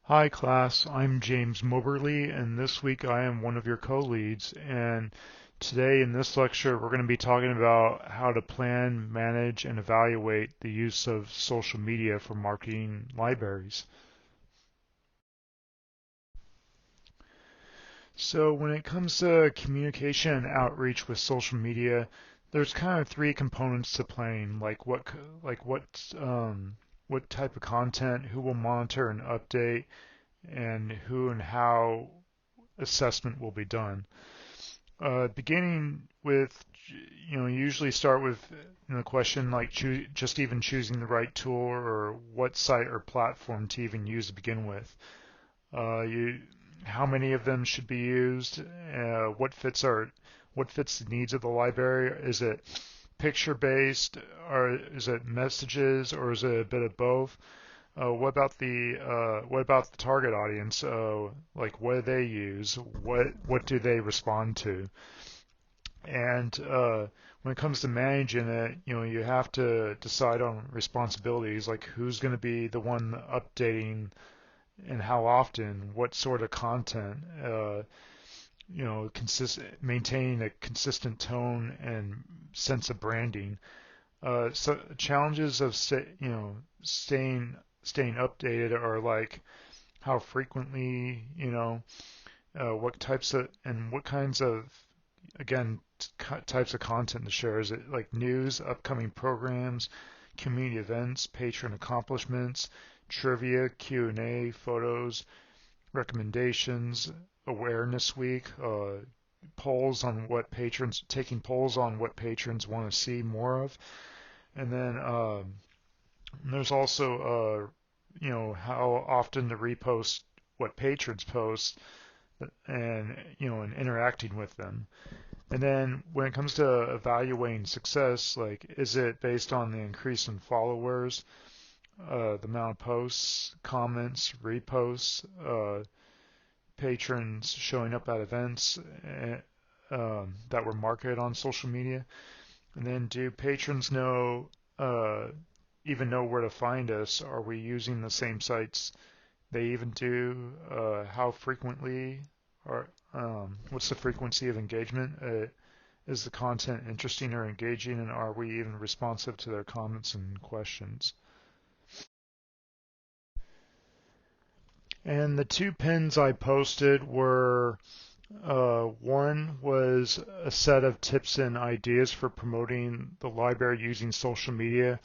Hi class, I'm James Moberly and this week I am one of your co-leads, and today in this lecture we're going to be talking about how to plan, manage, and evaluate the use of social media for marketing libraries. So when it comes to communication and outreach with social media, there's kind of three components to planning, what type of content, who will monitor and update, and who and how assessment will be done. Beginning with, usually start with the question like just even choosing the right tool or what site or platform to even use to begin with. You, how many of them should be used? What fits the needs of the library? Is it picture based, or is it messages, or is it a bit of both? What about the target audience? Like what do they use? What do they respond to? And when it comes to managing it, you have to decide on responsibilities, like who's going to be the one updating and how often, what sort of content, maintaining a consistent tone and sense of branding. So challenges of staying updated are like how frequently, what kinds of, again, types of content to share. Is it like news, upcoming programs, community events, patron accomplishments, trivia, Q&A, photos, recommendations, awareness week, taking polls on what patrons want to see more of. And then there's also, how often to repost what patrons post and interacting with them. And then when it comes to evaluating success, like is it based on the increase in followers, the amount of posts, comments, reposts, patrons showing up at events that were marketed on social media? And then do patrons uh, even know where to find us? Are we using the same sites they even do? How frequently? Or what's the frequency of engagement? Is the content interesting or engaging, and are we even responsive to their comments and questions? And the two pins I posted were one was a set of tips and ideas for promoting the library using social media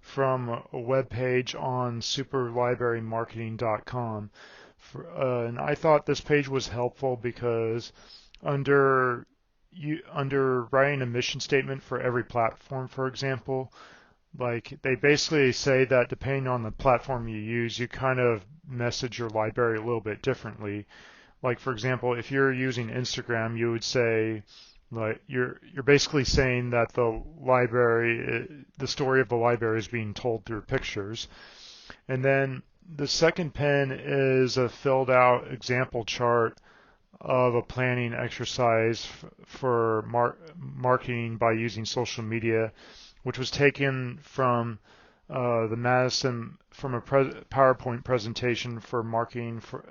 from a web page on superlibrarymarketing.com. And I thought this page was helpful because under under writing a mission statement for every platform, for example, like they basically say that depending on the platform you use, you kind of message your library a little bit differently. Like for example, if you're using Instagram, you would say like you're basically saying that the story of the library is being told through pictures. And then the second pin is a filled out example chart of a planning exercise for marketing by using social media, which was taken from the Madison from a PowerPoint presentation for marketing for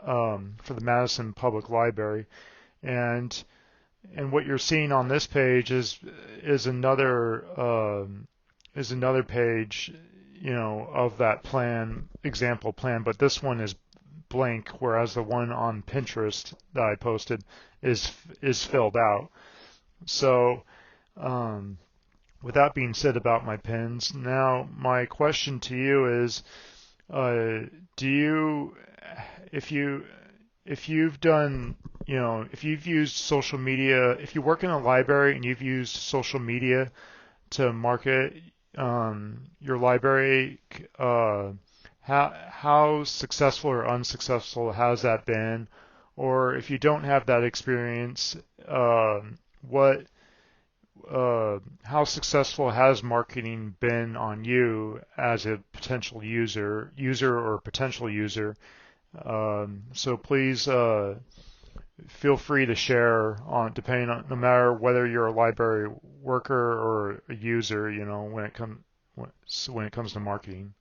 the Madison Public Library, and what you're seeing on this page is another page, of that example plan, but this one is blank, whereas the one on Pinterest that I posted is filled out. So, with that being said about my pins, now my question to you is, do you, if you, if you've done, if you've used social media, if you work in a library and you've used social media to market your library, how successful or unsuccessful has that been? Or if you don't have that experience, what how successful has marketing been on you as a potential user or potential user? So please feel free to share on depending on no matter whether you're a library worker or a user, when it comes to marketing.